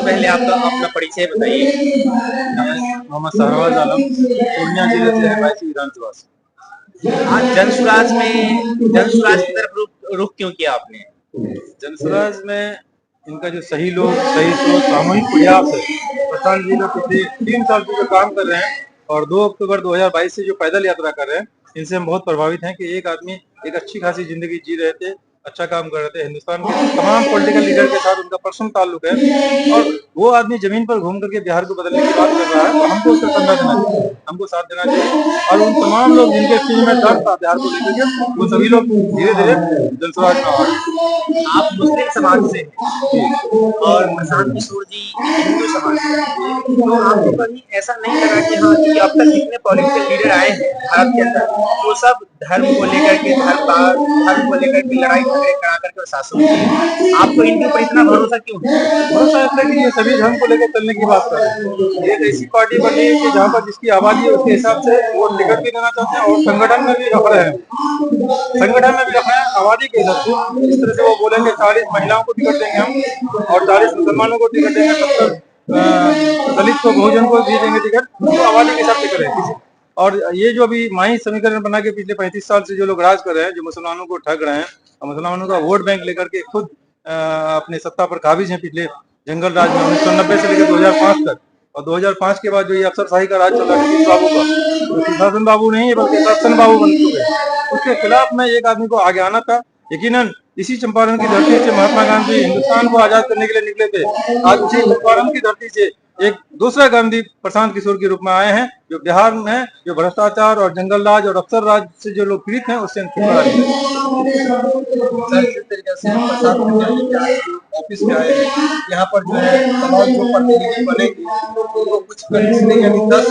पहले आप अपना परिचय बताइए। मोहम्मद शहरवाज आलम, पूर्णिया जिले से है, 22 विधानसभा से। आज जनसुराज की तरफ रुख क्यों किया आपने? जनसुराज में इनका जो सही लोग, सही सोच, सामूहिक प्रयास है। प्रशांत जी लोग पिछले 3 साल से जो काम कर रहे हैं और 2 अक्टूबर 2022 से जो पैदल यात्रा कर रहे हैं, इनसे हम बहुत प्रभावित हैं कि एक आदमी एक अच्छी खासी जिंदगी जी रहे थे, अच्छा काम कर रहे थे। हिंदुस्तान के तमाम पॉलिटिकल लीडर के साथ उनका पर्सनल ताल्लुक है और वो आदमी जमीन पर घूम करके बिहार को बदलने की बात कर रहा है, तो हमको उसका कंधा देना चाहिए, हमको साथ देना चाहिए। और उन तमाम लोग जिनके सीने में दर्द था बिहार को लेकर के, वो सभी लोग धीरे धीरे जनसुराज में आ रहे आप मुस्लिम समाज से हैं और हैं। प्रशांत किशोर जी हिंदू समाज से हैं। तो आपको कभी ऐसा नहीं लगा कि हाँ, कि अब तक जितने पॉलिटिकल लीडर आए हैं भारत के अंदर, वो सब धर्म को लेकर के धर्म को लेकर के लड़ाई झगड़े करा करके और शासन किए, आपको इनके ऊपर इतना भरोसा क्यों है? भरोसा है कि ये सभी धर्म को लेकर चलने की बात कर रहे हैं। ये एक ऐसी पार्टी बनी है कि जहाँ पर जिसकी आबादी है उसके हिसाब से वो टिकट भी देना चाहते हैं और संगठन में भी रख रहे हैं, आबादी के हिसाब से। इस तरह से वो बोलेंगे 40 महिलाओं को टिकट देंगे हम और 40 मुसलमानों को टिकट देंगे, 70 दलित को, बहुजन को भी देंगे टिकट, तो आबादी के हिसाब से करेंगे। और ये जो अभी माही समीकरण बना के पिछले 35 साल से जो लोग राज कर रहे हैं, जो मुसलमानों को ठग रहे हैं और मुसलमानों का वोट बैंक लेकर के खुद अपने सत्ता पर काबिज हैं पिछले जंगल राज में 1990 से लेकर 2005 तक। और 2005 के बाद जो ये अफसरशाही का राज चल रहा है नीतीश बाबू का, तो सुशासन बाबू नहीं है बल्कि शासन बाबू बन चुके हैं। उसके खिलाफ में एक आदमी को आगे आना था। यकीनन इसी चंपारण की धरती से महात्मा गांधी हिंदुस्तान को आजाद करने के लिए निकले थे। आज उसी चंपारण की धरती से एक दूसरा गांधी प्रशांत किशोर के रूप में आए हैं, जो बिहार में जो भ्रष्टाचार और जंगल राज और अफसर राज से जो लोग पीड़ित हैं उससे छुटकारा जिस तरीके से ऑफिस में आए हैं, यहाँ पर जो है तमाम जो प्रतिनिधि बनेगी उनको कुछ कंडीशनिंग यानी 10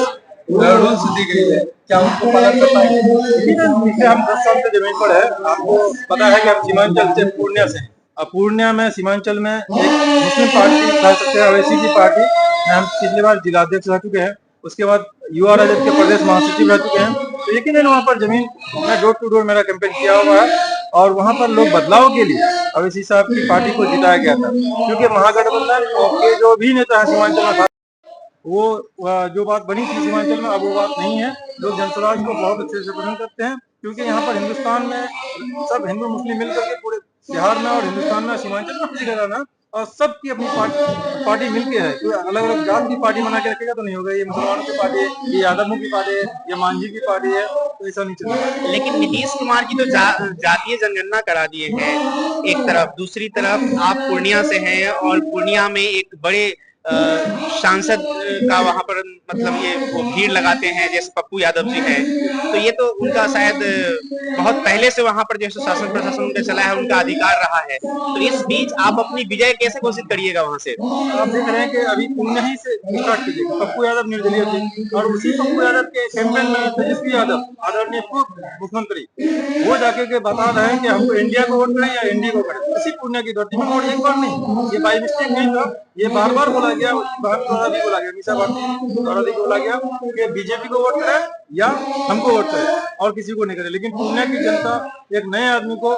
रूल्स दी गई है, क्या उनको पालन कर पाएंगे? हम 10 साल से जमीन पर है। आपको पता है कि हम सीमांचल से पूर्णिया से, अब पूर्णिया में सीमांचल में एक मुस्लिम पार्टी कह सकते हैं, अवैसी की पार्टी में हम पिछली बार जिलाध्यक्ष रह चुके हैं। उसके बाद युवा राजद के प्रदेश महासचिव रह चुके हैं। तो यकीनन वहाँ पर जमीन में डोर टू डोर मेरा कैंपेन किया हुआ है और वहाँ पर लोग बदलाव के लिए अवैसी साहब की पार्टी को जिताया गया था, क्योंकि महागठबंधन के जो भी नेता है सीमांचल में वो जो बात बनी थी सीमांचल में, अब वो बात नहीं है। लोग जनसुराज को बहुत अच्छे से पसंद करते हैं, क्योंकि यहाँ पर हिंदुस्तान में सब हिंदू मुस्लिम मिलकर के पूरे बिहार में और हिंदुस्तान में सीमांचल में हर जगह ना, और सबकी अपनी पार्टी मिलके है। कोई अलग अलग जात की पार्टी बना के रखेगा तो नहीं होगा। ये मुसलमानों की पार्टी है, ये यादवों की पार्टी है, ये मांझी की पार्टी है, तो ऐसा नहीं चलेगा। लेकिन नीतीश कुमार की तो जातीय जनगणना करा दिए हैं एक तरफ, दूसरी तरफ आप पूर्णिया से हैं और पूर्णिया में एक बड़े सांसद का वहां पर मतलब ये वो भीड़ लगाते हैं, जैसे पप्पू यादव जी हैं, तो ये तो उनका शायद बहुत पहले से वहां पर जैसे शासन प्रशासन उनका चला है, उनका अधिकार रहा है। तो इस बीच आप अपनी विजय कैसे घोषित करिएगा वहां से? आप देख रहे हैं कि अभी पूर्णिया ही से स्टार्ट कीजिएगा। पप्पू यादव निर्दलीय थे और उसी पप्पू यादव के कैंपेन में तेजस्वी यादव, आदरणीय पूर्व मुख्यमंत्री, वो जाके के बता रहे हैं कि हमको इंडिया को वोट करें या इंडिया को करें। इसी पूर्णिया की धरती में, और एक बार नहीं, ये बाई मिस्टेक नहीं था, ये बार बार बोला गया, द्वारा भी बोला गया, मीसा भारती द्वारा भी बोला गया कि बीजेपी को वोट करें या हमको वोट करें और किसी को नहीं करें। लेकिन पूर्णिया की जनता एक नए आदमी को,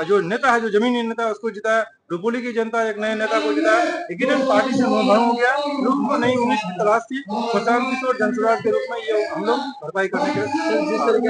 जो नेता है, जो जमीनी नेता है, उसको जिताया। रुपोली की जनता एक नए नेता को जिताया। लेकिन पार्टी से मोह भंग हो गया, लोग को नई उम्मीद की तलाश थी। प्रशांत किशोर जनसुराज के रूप में ये हम लोग भरपाई करने के जिस तरीके